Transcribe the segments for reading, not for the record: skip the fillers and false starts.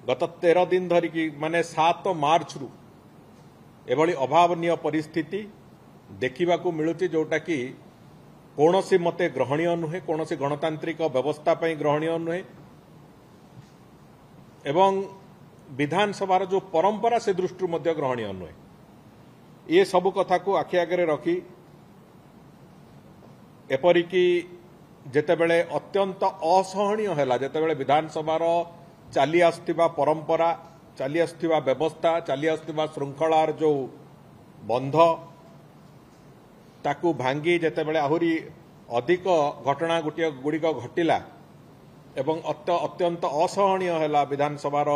गत 13 दिन धरिकी माने 7 मार्च रु एभली अभावनीय परिस्थिति देखा मिलूँ जोटा कि कौन सी मते ग्रहणीय नुहे कौन सी गणतांत्रिक व्यवस्था पर ग्रहणीय नुहे एवं विधानसभार जो परंपरा से दृष्टि मध्य ग्रहणीय नुहे ये सबु कथा को आखि आगे रखी एपरिकी जेतेबेले अत्यंत असहनीय है जेतेबेले विधानसभार चली आसुथिबा परंपरा चली आसुथिबा व्यवस्था चली आसुथिबा श्रृंखलार जो बंध ताकू भांगी जेतेबेले आहुरी अधिक घटना गुड़िक घटिला एवं अत्यंत असहनीय है विधानसभार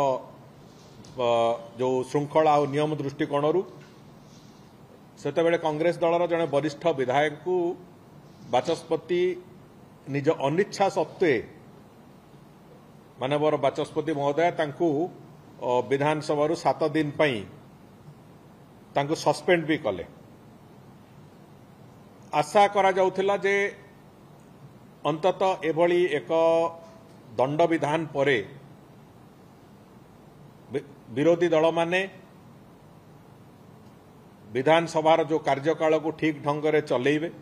जो श्रृंखला और नियम दृष्टिकोण सेतेबेले कांग्रेस दलर जड़े वरिष्ठ विधायक को बाचस्पति निज अनिच्छा सत्वे मानवर बाचस्पति महोदय तांकू विधानसभा 7 दिन पई तांकू सस्पेंड भी कले। आशा करा जाउथिला जे अंततः एभली एक दंड विधान परे विरोधी दल माने विधानसभार जो कार्यकाल को ठीक ढंग से चलेबे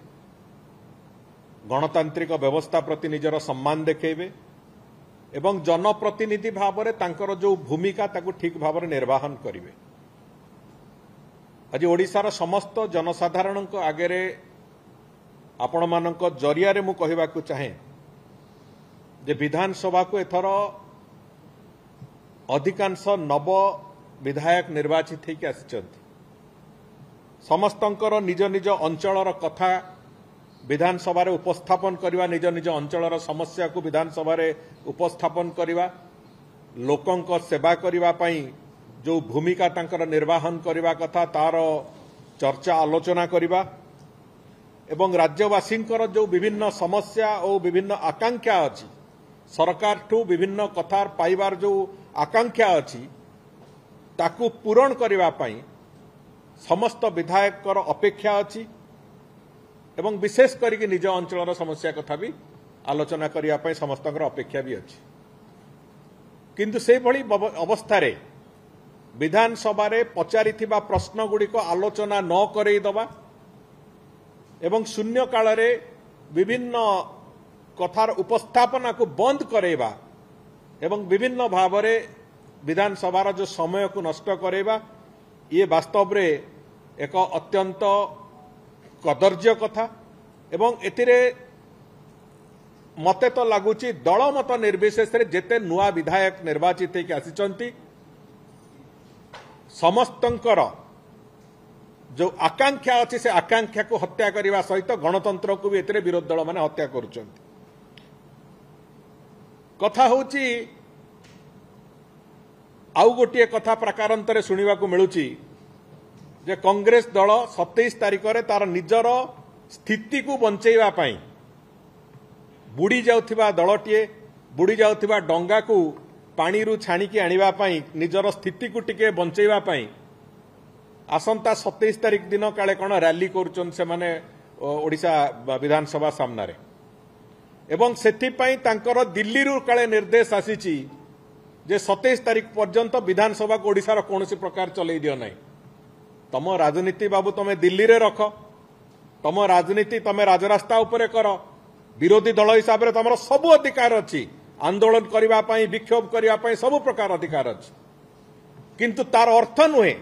गणतांत्रिक व्यवस्था प्रति निजर सम्मान देखेबे एवं जनप्रतिनिधि भाव में तांकर जो भूमिका ताकू ठीक भाव में निर्वाहन करिवे। आज ओडिशार समस्त जनसाधारण आगे आपण मानक जरिया रे मु कहिबाकु चाहे जे विधानसभा को एथर अधिकांश नव विधायक निर्वाचित होकर आसिचंती समस्तंकर निज निज अंचलर कथा विधानसभा रे उपस्थापन करवा निज निज अंचलर समस्या को विधानसभा रे उपस्थापन करवा लोकंक सेवा करवा पई जो भूमिका तांकर निर्वाहन करवा कथा तार चर्चा आलोचना करवा एवं राज्यवासींकर जो विभिन्न समस्या और विभिन्न आकांक्षा अछि सरकार ठू विभिन्न कथार पाइबार जो आकांक्षा अछि ताकू पूरण करवा पई समस्त विधायकर अपेक्षा अछि एवं विशेष करके निज अंचल समस्या कथा भी आलोचना करने पर समस्त अपेक्षा भी अच्छी किंतु से भली अवस्था रे विधानसभा रे पचारि प्रश्न गुड़िक आलोचना न करईदबा एवं शून्य काल रे विभिन्न कथार उपस्थापना को बंद करैबा एवं विभिन्न भाव रे विधानसभार जो समय को नष्ट करैबा ये वास्तव रे एक अत्यंत कदर्य कथा एवं एतिरे मते तो लगुच दल मत निर्विशेष जेते नुआ विधायक निर्वाचित होकर आसिचंती समस्तंकर जो आकांक्षा अच्छी से आकांक्षा को हत्या करने सहित गणतंत्र को भी एतिरे विरोधी दल माने हत्या करुचंती। कथा होची आउ गोटे कथा प्रकारांतरे सुनिबा को मिलुची जे कांग्रेस दल 27 तारिख रे तार निजर स्थिति को बंचेवा पाई बुड़ी जाउथिबा दलटीए बुड़ी जाउथिबा डंगा को पानी रु छाणिकी आनिबा पाई निजर स्थिति को टिके बंचेवा पाई आसंता 27 तारिख दिन काले कौन रैली करुचन से माने ओडिशा विधानसभा सामना रे एवं सेथिपाई तांकर दिल्ली रु काले निर्देश आसीची जे 27 तारिख पर्यंत विधानसभा को ओडिशार कौनसी प्रकार चलै दियो नाही तम राजनीति बाबू तमे दिल्ली रे रख तम राजनीति तमे राजरास्ता उपरे कर विरोधी दल हिसाब रे तमर सब अधिकार अछि आंदोलन करिबा पई विक्षोभ करिबा पई सब प्रकार अधिकार अछि किंतु तार अर्थ नुहे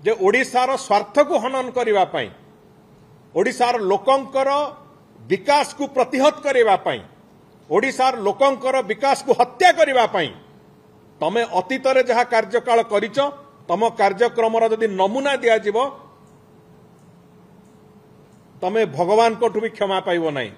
जे ओडिशार स्वार्थ को हनन करिबा पई ओडिशार लोकंकर विकास को प्रतिहत करिबा पई ओडिशार लोकंकर विकास को हत्या करिबा पई तमे अतीत रे जहा कार्यकाल करिच तम कार्यक्रम जदि नमूना दिया तमे भगवान को भी क्षमा पाइब नहीं।